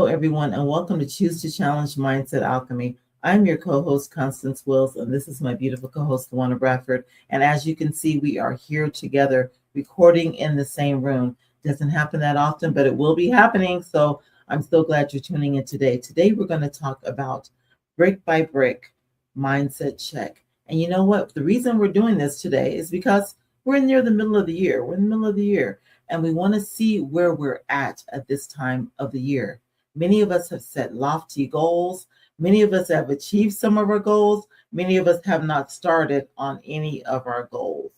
everyone, and welcome to Choose to Challenge Mindset Alchemy. I'm your co-host, Constance Wills, and this is my beautiful co-host, LaWanna Bradford. And as you can see, we are here together recording in the same room. Doesn't happen that often, but it will be happening. So I'm so glad you're tuning in today. Today, we're going to talk about brick by brick mindset check. And you know what? The reason we're doing this today is because we're near the middle of the year. We're in the middle of the year, and we want to see where we're at this time of the year. Many of us have set lofty goals. Many of us have achieved some of our goals. Many of us have not started on any of our goals.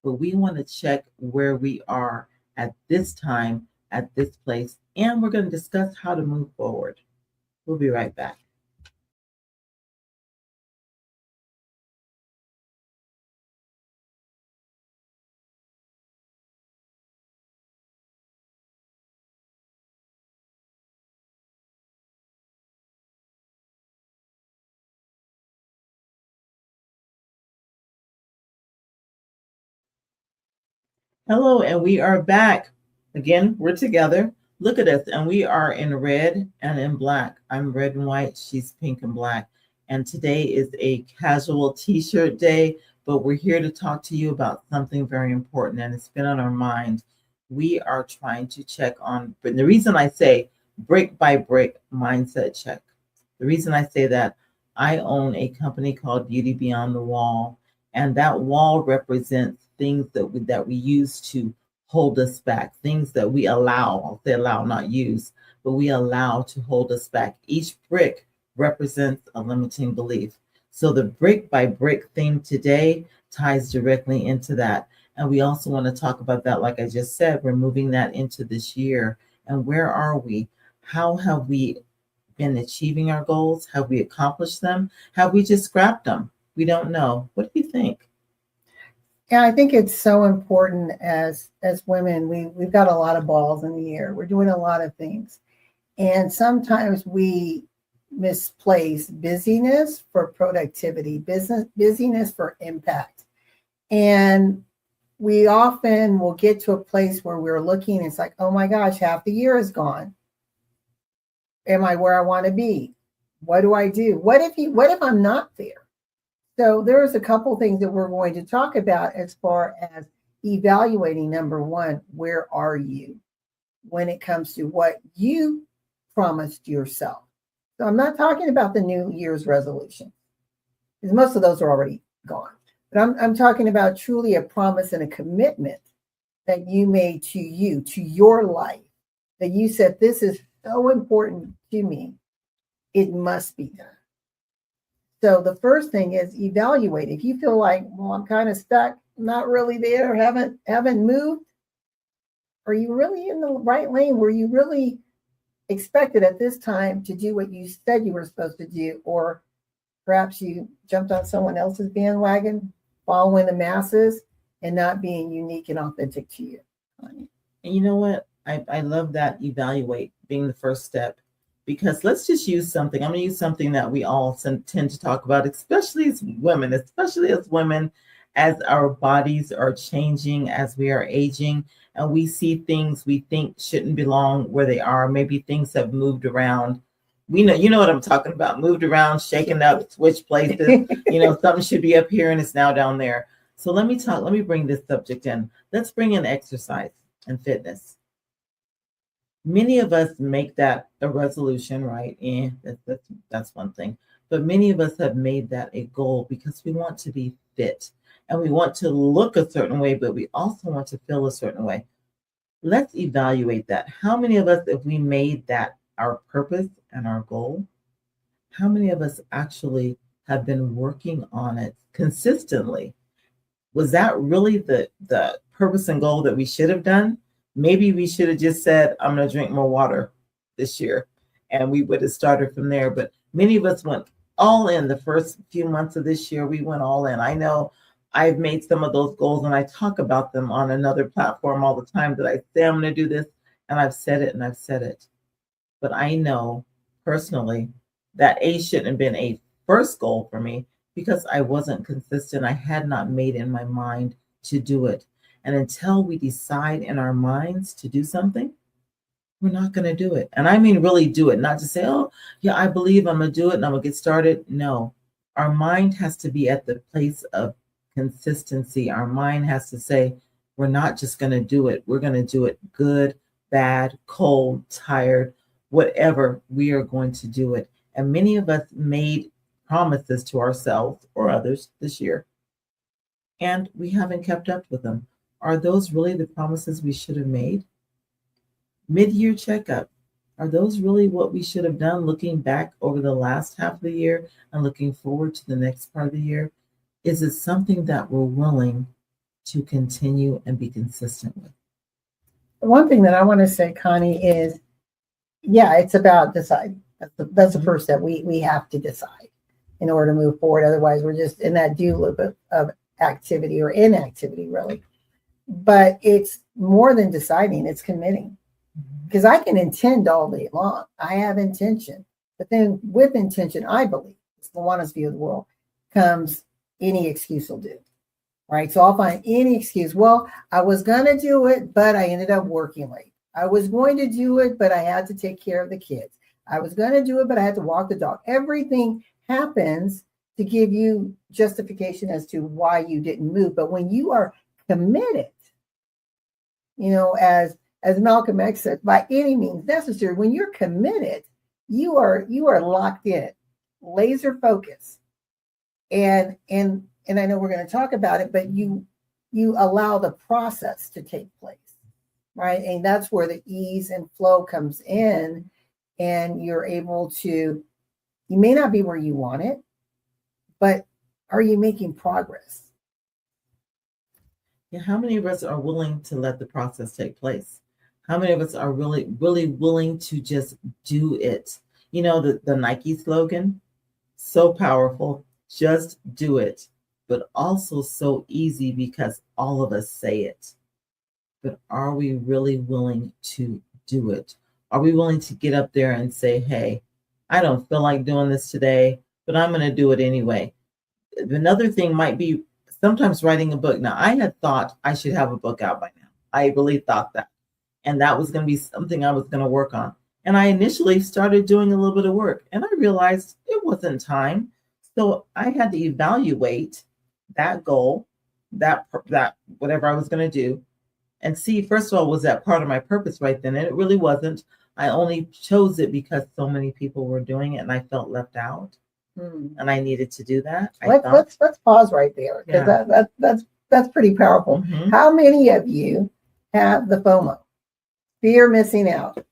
But we want to check where we are at this time, at this place, and we're going to discuss how to move forward. We'll be right back. Hello, and we are back. Again, we're together. Look at us, and we are in red and in black. I'm red and white, she's pink and black. And today is a casual t-shirt day, but we're here to talk to you about something very important, and it's been on our mind. We are trying to check on, but the reason I say brick by brick mindset check, the reason I say that, I own a company called Beauty Beyond the Wall, and that wall represents things that we use to hold us back, things that we allow, I'll say allow, not use, but we allow to hold us back. Each brick represents a limiting belief. So the brick by brick theme today ties directly into that. And we also want to talk about that, like I just said, we're moving that into this year. And where are we? How have we been achieving our goals? Have we accomplished them? Have we just scrapped them? We don't know. What do you think? Yeah, I think it's so important as women. We've got a lot of balls in the air. We're doing a lot of things. And sometimes we misplace busyness for productivity, busyness for impact. And we often will get to a place where we're looking, it's like, oh my gosh, half the year is gone. Am I where I want to be? What do I do? What if I'm not there? So there's a couple things that we're going to talk about as far as evaluating. Number one, where are you when it comes to what you promised yourself? So I'm not talking about the New Year's resolution, because most of those are already gone. But I'm talking about truly a promise and a commitment that you made to you, to your life, that you said, this is so important to me, it must be done. So the first thing is evaluate. If you feel like, well, I'm kind of stuck, not really there, haven't moved, are you really in the right lane? Were you really expected at this time to do what you said you were supposed to do? Or perhaps you jumped on someone else's bandwagon, following the masses and not being unique and authentic to you. And you know what? I love that evaluate being the first step. Because let's just use something. I'm going to use something that we all tend to talk about, especially as women, as our bodies are changing, as we are aging, and we see things we think shouldn't belong where they are. Maybe things have moved around. You know what I'm talking about. Moved around, shaken up, switched places. Something should be up here and it's now down there. So let me bring this subject in. Let's bring in exercise and fitness. Many of us make that a resolution, right? And that's one thing. But many of us have made that a goal because we want to be fit and we want to look a certain way, but we also want to feel a certain way. Let's evaluate that. How many of us, if we made that our purpose and our goal, how many of us actually have been working on it consistently? Was that really the purpose and goal that we should have done? Maybe we should have just said, I'm going to drink more water this year, and we would have started from there. But many of us went all in the first few months of this year. We went all in. I know I've made some of those goals, and I talk about them on another platform all the time, that I say I'm going to do this, and I've said it and I've said it. But I know personally that shouldn't have been a first goal for me because I wasn't consistent. I had not made in my mind to do it. And until we decide in our minds to do something, we're not going to do it. And I mean, really do it, not just say, oh, yeah, I believe I'm going to do it and I'm going to get started. No, our mind has to be at the place of consistency. Our mind has to say, we're not just going to do it. We're going to do it good, bad, cold, tired, whatever, we are going to do it. And many of us made promises to ourselves or others this year, and we haven't kept up with them. Are those really the promises we should have made? Mid-year checkup. Are those really what we should have done looking back over the last half of the year and looking forward to the next part of the year? Is it something that we're willing to continue and be consistent with? One thing that I want to say, Connie, is yeah, it's about deciding. That's the first step. We have to decide in order to move forward. Otherwise, we're just in that do loop of activity or inactivity, really. But it's more than deciding, it's committing. Because I can intend all day long. I have intention. But then with intention, I believe, it's LaWanna's view of the world, comes any excuse will do. Right? So I'll find any excuse. Well, I was going to do it, but I ended up working late. I was going to do it, but I had to take care of the kids. I was going to do it, but I had to walk the dog. Everything happens to give you justification as to why you didn't move. But when you are committed, as Malcolm X said, by any means necessary, when you're committed, you are locked in, laser focus. And I know we're going to talk about it, but you allow the process to take place, right? And that's where the ease and flow comes in, and you're able to, you may not be where you want it, but are you making progress? Yeah, how many of us are willing to let the process take place? How many of us are really, really willing to just do it? The Nike slogan, so powerful, just do it, but also so easy because all of us say it. But are we really willing to do it? Are we willing to get up there and say, hey, I don't feel like doing this today, but I'm going to do it anyway? Another thing might be sometimes writing a book. Now, I had thought I should have a book out by now. I really thought that. And that was going to be something I was going to work on. And I initially started doing a little bit of work, and I realized it wasn't time. So I had to evaluate that goal, that whatever I was going to do, and see, first of all, was that part of my purpose right then? And it really wasn't. I only chose it because so many people were doing it and I felt left out. And I needed to do that. Let's pause right there, because that's pretty powerful. Mm-hmm. How many of you have the FOMO, fear missing out?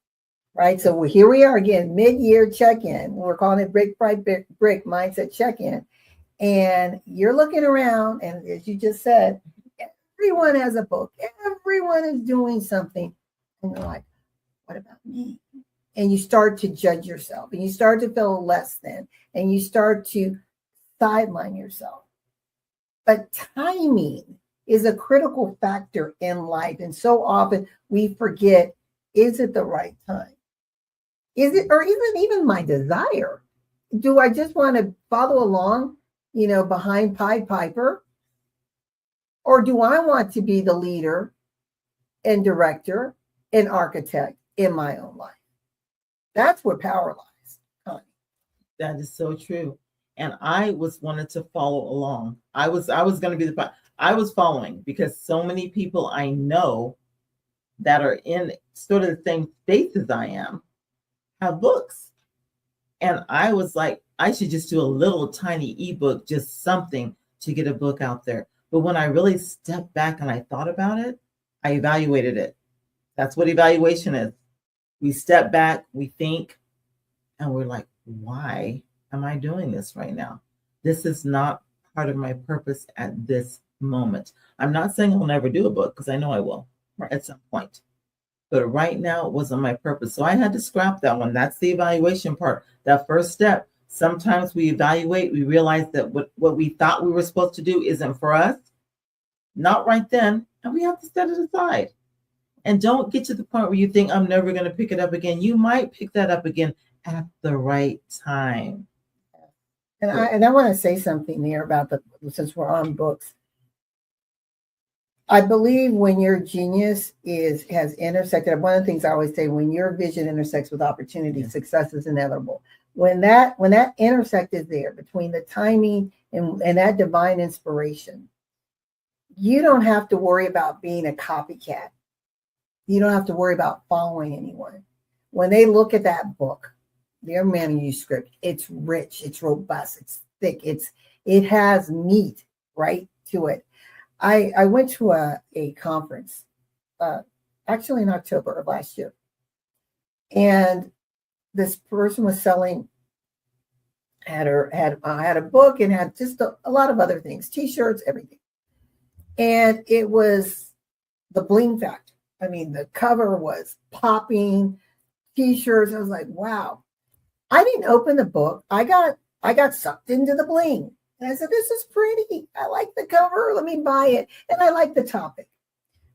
Right. So here we are again, mid-year check-in. We're calling it brick mindset check-in. And you're looking around, and as you just said, everyone has a book. Everyone is doing something. And you're like, what about me? And you start to judge yourself, and you start to feel less than, and you start to sideline yourself. But timing is a critical factor in life. And so often we forget, is it the right time? Is it, or is it even my desire? Do I just want to follow along, behind Pied Piper? Or do I want to be the leader and director and architect in my own life? That's where power lies, Connie. That is so true. And I was wanted to follow along. I was going to be I was following because so many people I know that are in sort of the same space as I am have books. And I was like, I should just do a little tiny ebook, just something to get a book out there. But when I really stepped back and I thought about it, I evaluated it. That's what evaluation is. We step back, we think, and we're like, why am I doing this right now? This is not part of my purpose at this moment. I'm not saying I'll never do a book, because I know I will at some point. But right now, it wasn't my purpose. So I had to scrap that one. That's the evaluation part. That first step. Sometimes we evaluate, we realize that what we thought we were supposed to do isn't for us. Not right then. And we have to set it aside. And don't get to the point where you think, I'm never going to pick it up again. You might pick that up again at the right time. And I want to say something here about since we're on books. I believe when your genius has intersected, one of the things I always say, when your vision intersects with opportunity, success is inevitable. When that intersect is there between the timing and that divine inspiration, you don't have to worry about being a copycat. You don't have to worry about following anyone. When they look at that book, their manuscript, it's rich, it's robust, it's thick, it has meat right to it. I went to a conference, actually in October of last year, and this person was selling, had a book and had just a lot of other things, T-shirts, everything, and it was the bling factor. I mean, the cover was popping, T-shirts. I was like, wow. I didn't open the book. I got sucked into the bling. And I said, this is pretty. I like the cover. Let me buy it. And I like the topic.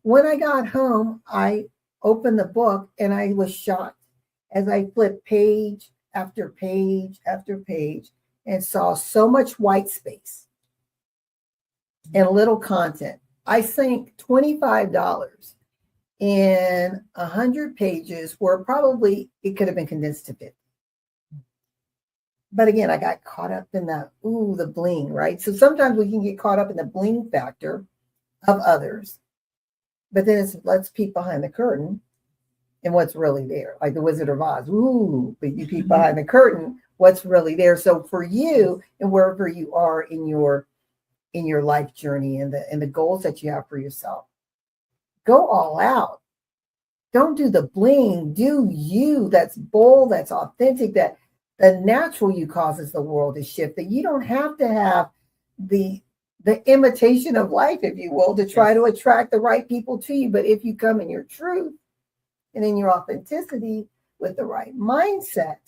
When I got home, I opened the book and I was shocked as I flipped page after page after page and saw so much white space and little content. I think $25 in 100 pages were probably, it could have been condensed to 50. But again, I got caught up in the bling, right? So sometimes we can get caught up in the bling factor of others. But then let's peek behind the curtain and what's really there. Like the Wizard of Oz. But you peek behind the curtain, what's really there. So for you and wherever you are in your life journey and the goals that you have for yourself, go all out. Don't do the bling. Do you. That's bold, that's authentic, that the natural you causes the world to shift, that you don't have to have the imitation of life, if you will, to try to attract the right people to you. But if you come in your truth and in your authenticity with the right mindset,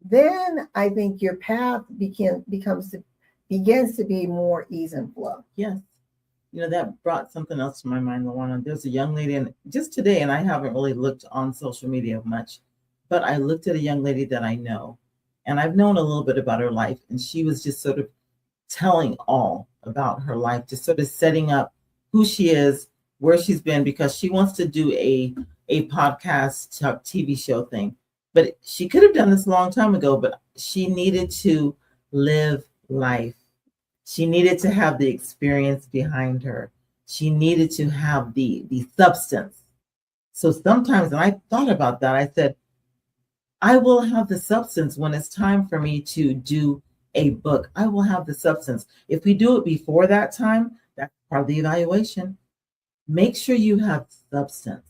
then I think your path begins to be more ease and flow. Yes. You know, that brought something else to my mind, LaWanna. There's a young lady, and just today, and I haven't really looked on social media much, but I looked at a young lady that I know, and I've known a little bit about her life, and she was just sort of telling all about her life, just sort of setting up who she is, where she's been, because she wants to do a podcast TV show thing. But she could have done this a long time ago, but she needed to live life. She needed to have the experience behind her. She needed to have the substance. So sometimes, and I thought about that, I said, I will have the substance when it's time for me to do a book. I will have the substance. If we do it before that time, that's part of the evaluation. Make sure you have substance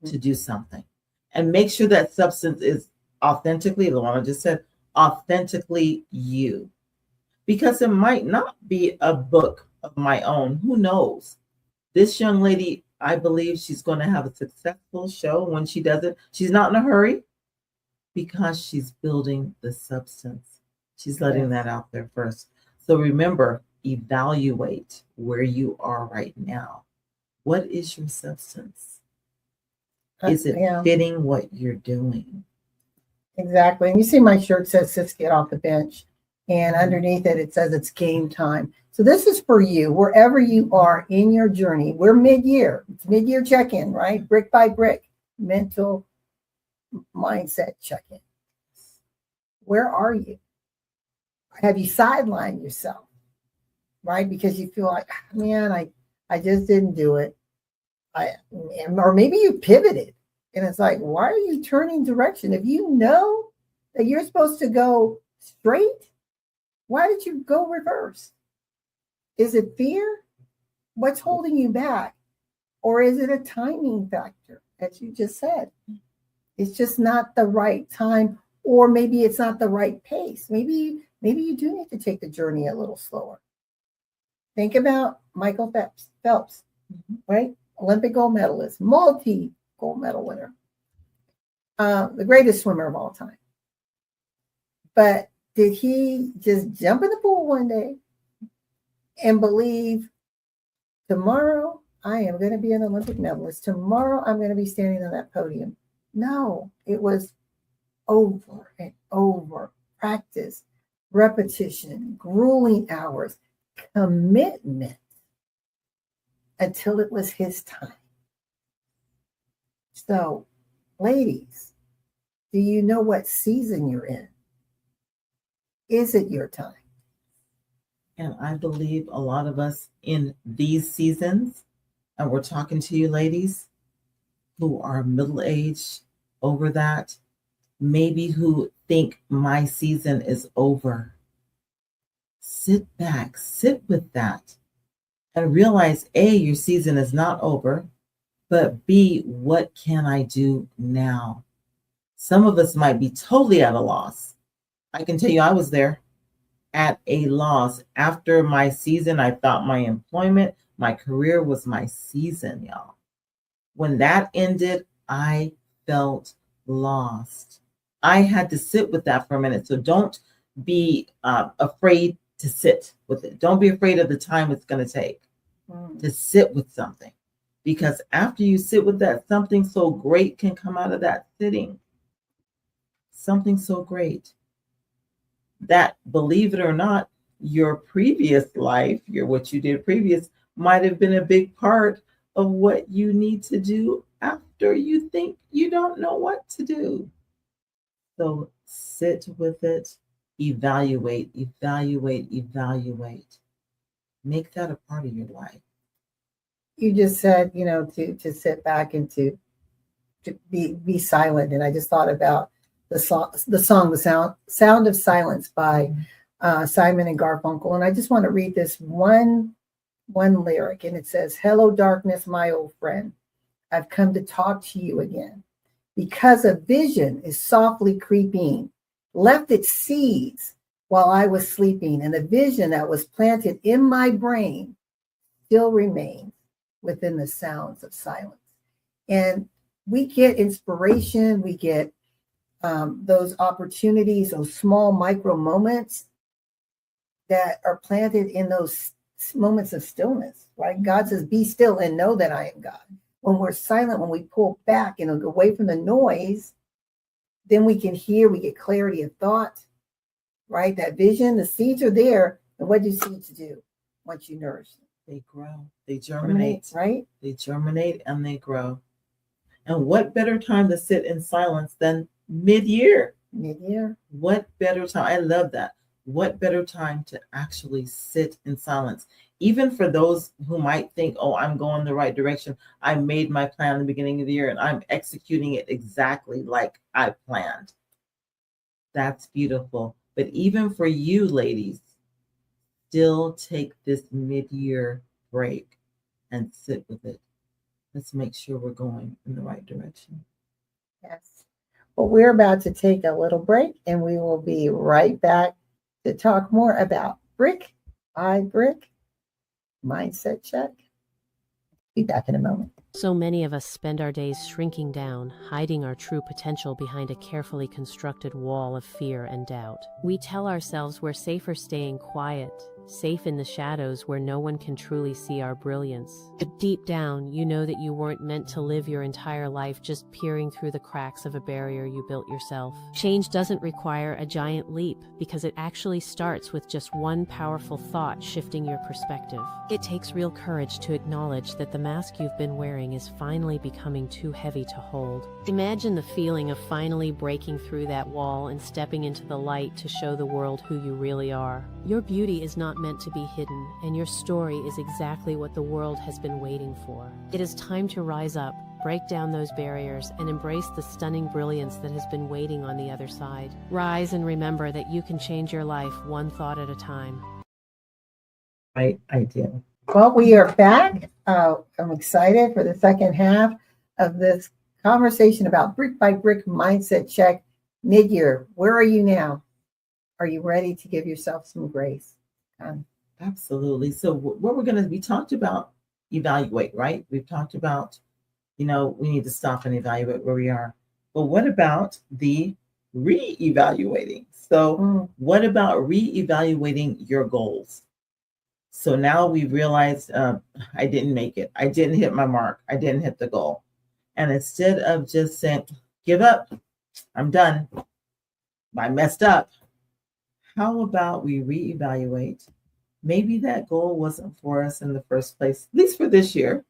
to do something. And make sure that substance is authentically, LaWanna just said, authentically you. Because it might not be a book of my own. Who knows? This young lady, I believe she's going to have a successful show when she does it. She's not in a hurry because she's building the substance. She's letting that out there first. So remember, evaluate where you are right now. What is your substance? Is it fitting what you're doing? Exactly. And you see my shirt says, "Sis, get off the bench." And underneath it, it says it's game time. So this is for you, wherever you are in your journey. We're mid-year. It's mid-year check-in, right? Brick by brick. Mental mindset check-in. Where are you? Have you sidelined yourself, right? Because you feel like, man, I just didn't do it. Or maybe you pivoted. And it's like, why are you turning direction? If you know that you're supposed to go straight, why did you go reverse? Is it fear? What's holding you back? Or is it a timing factor, as you just said? It's just not the right time, or maybe it's not the right pace. Maybe you do need to take the journey a little slower. Think about Michael Phelps, right? Olympic gold medalist, multi-gold medal winner, the greatest swimmer of all time. But did he just jump in the pool one day and believe, tomorrow I am going to be an Olympic medalist. Tomorrow I'm going to be standing on that podium. No, it was over and over. Practice, repetition, grueling hours, commitment. until it was his time. So, ladies, do you know what season you're in? Is it your time? And I believe a lot of us in these seasons, and we're talking to you ladies who are middle-aged, over that, maybe who think my season is over. Sit back, sit with that, and realize A, your season is not over, but B, what can I do now? Some of us might be totally at a loss. I can tell you I was there at a loss. After my season, I thought my employment, my career was my season, y'all. When that ended, I felt lost. I had to sit with that for a minute. So don't be afraid to sit with it. Don't be afraid of the time it's going to take to sit with something. Because after you sit with that, something so great can come out of that sitting. Something so great that, believe it or not, your previous life, what you did previous, might have been a big part of what you need to do after you think you don't know what to do. So sit with it, evaluate, evaluate, evaluate. Make that a part of your life. You just said, to sit back and to be silent. And I just thought about the song, The Sound of Silence by Simon and Garfunkel. And I just want to read this one lyric, and it says, "Hello, darkness, my old friend. I've come to talk to you again, because a vision is softly creeping, left its seeds while I was sleeping, and a vision that was planted in my brain still remains within the sounds of silence." And we get inspiration, we get those opportunities, those small micro moments that are planted in those moments of stillness, right? God says, "Be still and know that I am God." When we're silent, when we pull back and away from the noise, then we can hear, we get clarity of thought, right? That vision, the seeds are there. And what do seeds do once you nourish them? They grow, they germinate, right? They germinate and they grow. And what better time to sit in silence than mid-year? Midyear. What better time? I love that. What better time to actually sit in silence? Even for those who might think, oh, I'm going the right direction. I made my plan in the beginning of the year and I'm executing it exactly like I planned. That's beautiful. But even for you ladies, still take this mid-year break and sit with it. Let's make sure we're going in the right direction. Yes. Well, we're about to take a little break and we will be right back to talk more about brick by brick mindset check. Be back in a moment. So many of us spend our days shrinking down, hiding our true potential behind a carefully constructed wall of fear and doubt. We tell ourselves we're safer staying quiet, safe in the shadows where no one can truly see our brilliance. But deep down, you know that you weren't meant to live your entire life just peering through the cracks of a barrier you built yourself. Change doesn't require a giant leap because it actually starts with just one powerful thought shifting your perspective. It takes real courage to acknowledge that the mask you've been wearing is finally becoming too heavy to hold. Imagine the feeling of finally breaking through that wall and stepping into the light to show the world who you really are. Your beauty is not meant to be hidden, and your story is exactly what the world has been waiting for. It is time to rise up, break down those barriers, and embrace the stunning brilliance that has been waiting on the other side. Rise and remember that you can change your life one thought at a time. Right idea. Well, we are back. I'm excited for the second half of this conversation about brick by brick mindset check mid-year. Where are you now? Are you ready to give yourself some grace? Absolutely. So what we're going to, we talked about evaluate, right? We've talked about, we need to stop and evaluate where we are. But what about the re-evaluating? So what about re-evaluating your goals? So now we realized I didn't make it. I didn't hit my mark. I didn't hit the goal. And instead of just saying, give up, I'm done, I messed up. How about we reevaluate maybe that goal wasn't for us in the first place, at least for this year.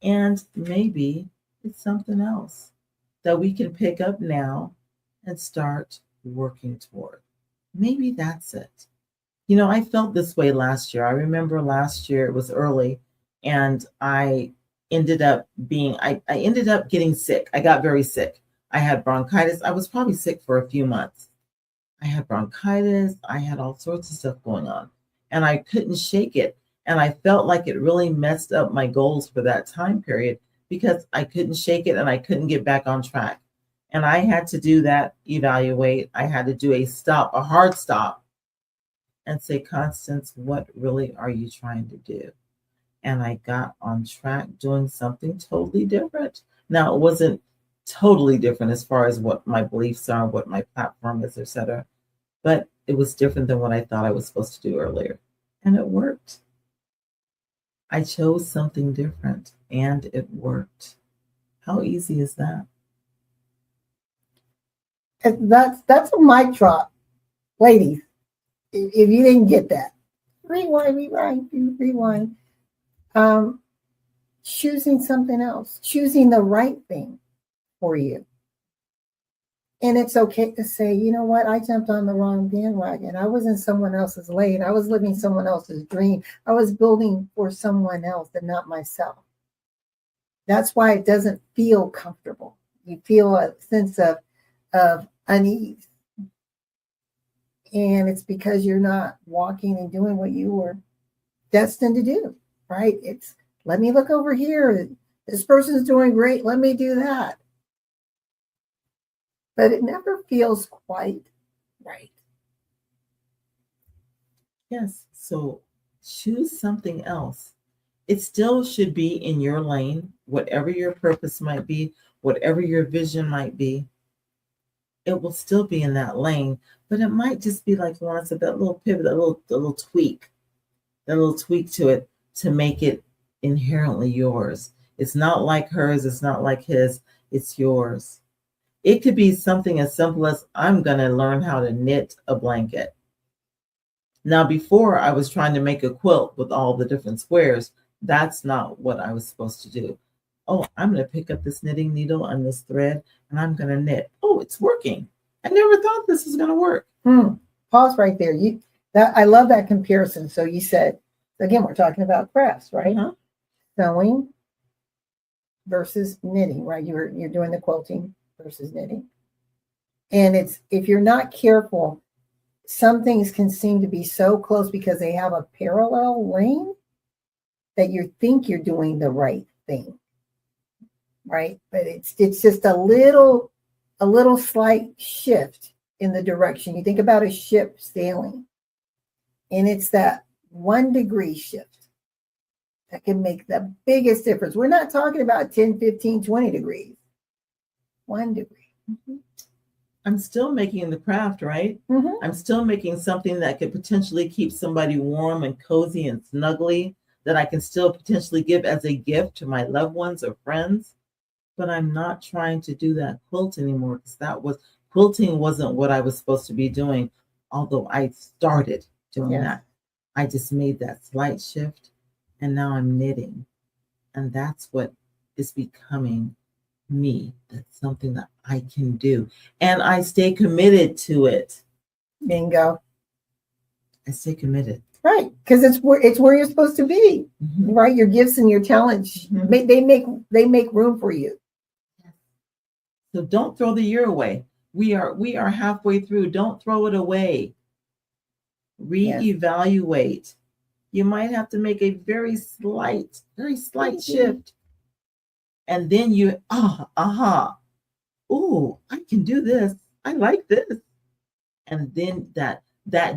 And maybe it's something else that we can pick up now and start working toward. Maybe that's it. I felt this way last year. I remember last year it was early and I ended up I ended up getting sick. I got very sick. I had bronchitis. I was probably sick for a few months. I had bronchitis. I had all sorts of stuff going on and I couldn't shake it. And I felt like it really messed up my goals for that time period because I couldn't shake it and I couldn't get back on track. And I had to do that, evaluate. I had to do a hard stop and say, Constance, what really are you trying to do? And I got on track doing something totally different. Now, it wasn't totally different as far as what my beliefs are, what my platform is, etc. But it was different than what I thought I was supposed to do earlier. And it worked. I chose something different and it worked. How easy is that? That's a mic drop. Ladies, if you didn't get that, rewind. Choosing something else, choosing the right thing for you. And it's okay to say, you know what, I jumped on the wrong bandwagon. I was in someone else's lane. I was living someone else's dream. I was building for someone else and not myself. That's why it doesn't feel comfortable. You feel a sense of unease. And it's because you're not walking and doing what you were destined to do, right? It's, let me look over here. This person's doing great. Let me do that. But it never feels quite right. Yes. So choose something else. It still should be in your lane, whatever your purpose might be, whatever your vision might be. It will still be in that lane, but it might just be like LaWanna said, that little pivot, that little tweak to it to make it inherently yours. It's not like hers. It's not like his. It's yours. It could be something as simple as I'm going to learn how to knit a blanket. Now, before I was trying to make a quilt with all the different squares. That's not what I was supposed to do. Oh, I'm going to pick up this knitting needle and this thread and I'm going to knit. Oh, it's working. I never thought this was going to work. Pause right there. I love that comparison. So you said, again, we're talking about crafts, right? Uh-huh. Sewing versus knitting, right? You're doing the quilting versus knitting. And it's, if you're not careful, some things can seem to be so close because they have a parallel lane that you think you're doing the right thing, right? But it's just a little slight shift in the direction. You think about a ship sailing, and it's that 1 degree shift that can make the biggest difference. We're not talking about 10, 15, 20 degrees. 1 degree. Mm-hmm. I'm still making the craft, right? Mm-hmm. I'm still making something that could potentially keep somebody warm and cozy and snuggly, that I can still potentially give as a gift to my loved ones or friends. But I'm not trying to do that quilt anymore, because quilting wasn't what I was supposed to be doing, although I started doing that. I just made that slight shift, and now I'm knitting. And that's what is becoming me. That's something that I can do. And I stay committed to it. Bingo. I stay committed. Right. Because it's where you're supposed to be. Mm-hmm. Right. Your gifts and your talents, mm-hmm. they make room for you. So don't throw the year away. We are halfway through. Don't throw it away. Reevaluate. Yes. You might have to make a very slight mm-hmm. shift. And then you, oh, I can do this. I like this. And then that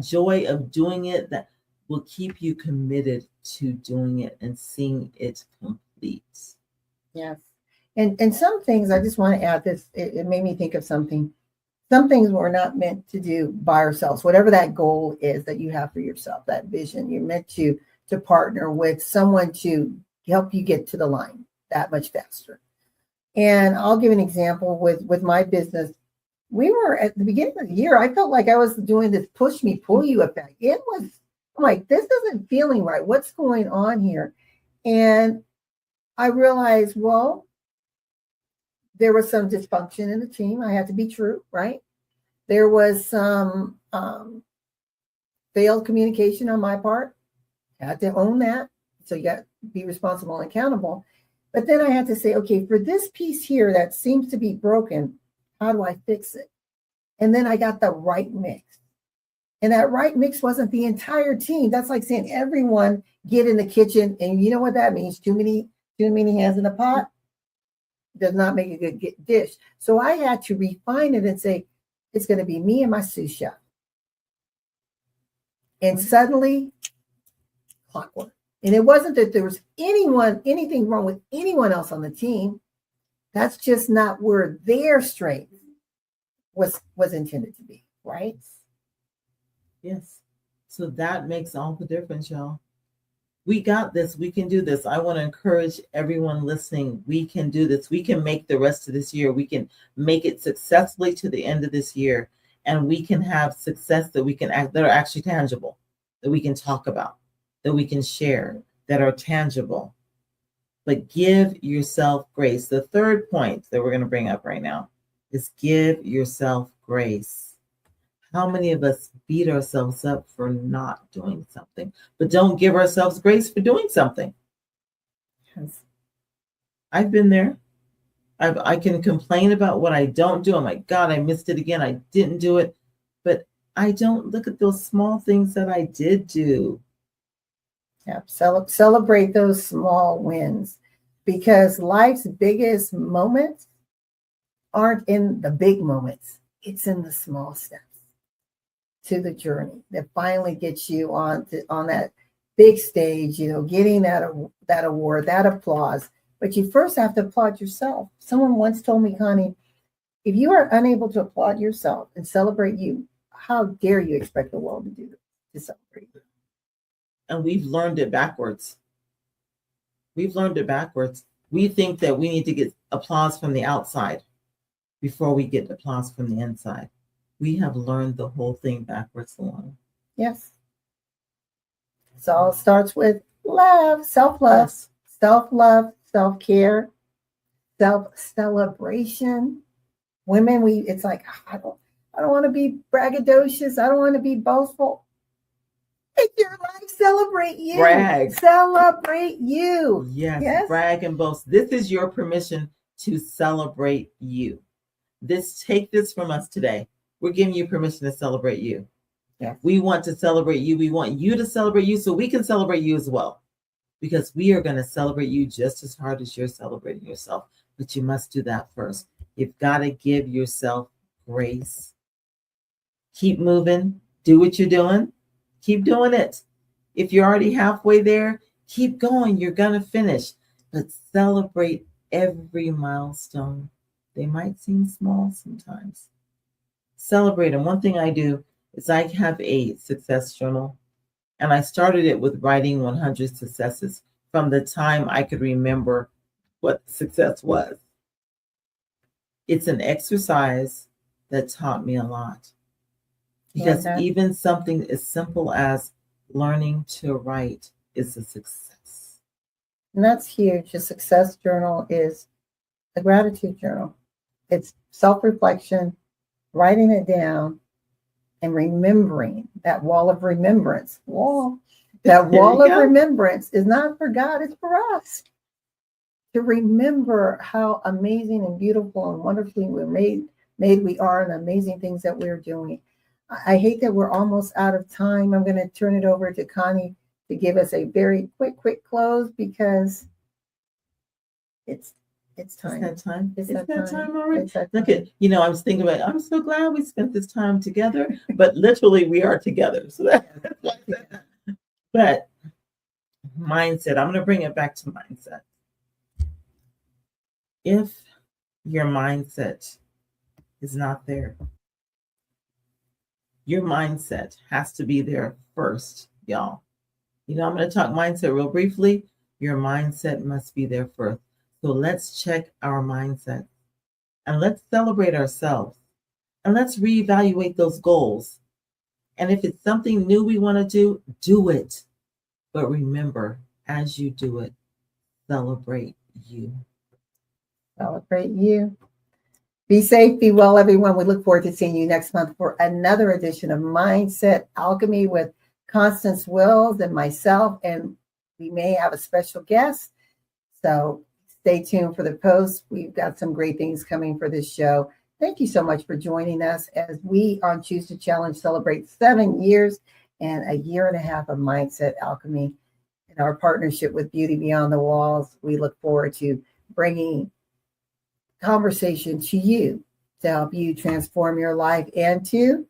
joy of doing it, that will keep you committed to doing it and seeing it complete. Yes. And some things, I just want to add this, it made me think of something. Some things we're not meant to do by ourselves. Whatever that goal is that you have for yourself, that vision, you're meant to partner with someone to help you get to the line that much faster. And I'll give an example with my business. We were at the beginning of the year, I felt like I was doing this push me, pull you effect. It was I'm like, this isn't feeling right. What's going on here? And I realized, well, there was some dysfunction in the team. I had to be true, right? There was some failed communication on my part. I had to own that. So you got to be responsible and accountable. But then I had to say, okay, for this piece here that seems to be broken, how do I fix it? And then I got the right mix. And that right mix wasn't the entire team. That's like saying everyone get in the kitchen. And you know what that means? Too many hands in the pot does not make a good dish. So I had to refine it and say, it's going to be me and my sous chef. And suddenly, clockwork. And it wasn't that there was anything wrong with anyone else on the team. That's just not where their strength was intended to be, right? Yes. So that makes all the difference, y'all. We got this. We can do this. I want to encourage everyone listening. We can do this. We can make the rest of this year. We can make it successfully to the end of this year. And we can have success that we can that are actually tangible, that we can talk about, that we can share, that are tangible. But give yourself grace. The third point that we're going to bring up right now is give yourself grace. How many of us beat ourselves up for not doing something, but don't give ourselves grace for doing something? Yes. I've been there. I can complain about what I don't do. Oh my God, I missed it again. I didn't do it. But I don't look at those small things that I did do. Yeah, celebrate those small wins, because life's biggest moments aren't in the big moments. It's in the small steps to the journey that finally gets you on that big stage, getting that award, that applause. But you first have to applaud yourself. Someone once told me, Connie, if you are unable to applaud yourself and celebrate you, how dare you expect the world to celebrate you? And we've learned it backwards. We think that we need to get applause from the outside before we get applause from the inside. We have learned the whole thing backwards, LaWanna. Yes. It all starts with love, self-love, Yes. Self-love, self-care, self-celebration. Women, it's like, I don't want to be braggadocious. I don't want to be boastful. It's your life. Celebrate you. Brag. Celebrate you. Yes. Brag and boast. This is your permission to celebrate you. Take this from us today. We're giving you permission to celebrate you. Yeah. We want to celebrate you. We want you to celebrate you so we can celebrate you as well. Because we are going to celebrate you just as hard as you're celebrating yourself. But you must do that first. You've got to give yourself grace. Keep moving. Do what you're doing. Keep doing it. If you're already halfway there, keep going. You're going to finish. But celebrate every milestone. They might seem small sometimes. Celebrate. And one thing I do is I have a success journal. And I started it with writing 100 successes from the time I could remember what success was. It's an exercise that taught me a lot. Because even something as simple as learning to write is a success. And that's huge. A success journal is a gratitude journal. It's self-reflection, writing it down, and remembering that wall of remembrance. That wall of remembrance is not for God, it's for us. To remember how amazing and beautiful and wonderfully we're made we are, and amazing things that we're doing. I hate that we're almost out of time. I'm going to turn it over to Connie to give us a very quick close, because it's time. It's that time. It's that time. time already. It's that Look time. at, I was thinking about, I'm so glad we spent this time together, but literally we are together. So that's like that. But mindset, I'm going to bring it back to mindset. If your mindset is not there, your mindset has to be there first, y'all. I'm going to talk mindset real briefly. Your mindset must be there first. So let's check our mindset and let's celebrate ourselves and let's reevaluate those goals. And if it's something new we want to do it. But remember, as you do it, celebrate you. Celebrate you. Be safe, be well, everyone. We look forward to seeing you next month for another edition of Mindset Alchemy with Constance Wills and myself, and we may have a special guest. So stay tuned for the post. We've got some great things coming for this show. Thank you so much for joining us as we on Choose to Challenge celebrate 7 years and a year and a half of Mindset Alchemy. In our partnership with Beauty Beyond the Walls, we look forward to bringing conversation to you to help you transform your life and to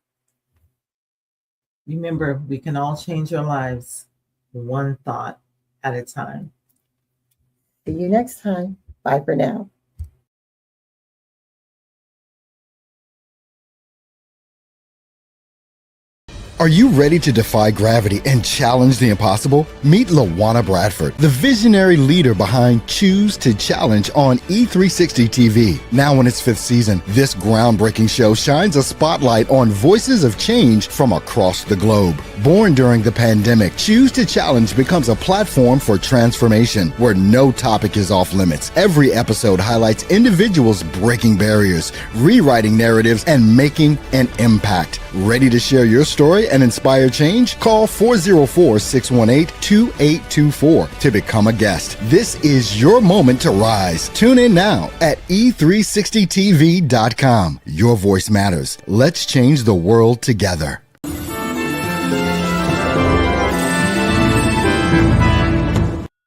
remember, we can all change our lives one thought at a time. see you next time. Bye for now. Are you ready to defy gravity and challenge the impossible? Meet LaWanna Bradford, the visionary leader behind Choose to Challenge on E360 TV. Now in its 5th season, this groundbreaking show shines a spotlight on voices of change from across the globe. Born during the pandemic, Choose to Challenge becomes a platform for transformation where no topic is off limits. Every episode highlights individuals breaking barriers, rewriting narratives, and making an impact. Ready to share your story and inspire change? Call 404-618-2824 to become a guest. This is your moment to rise. Tune in now at e360tv.com. Your voice matters. Let's change the world together.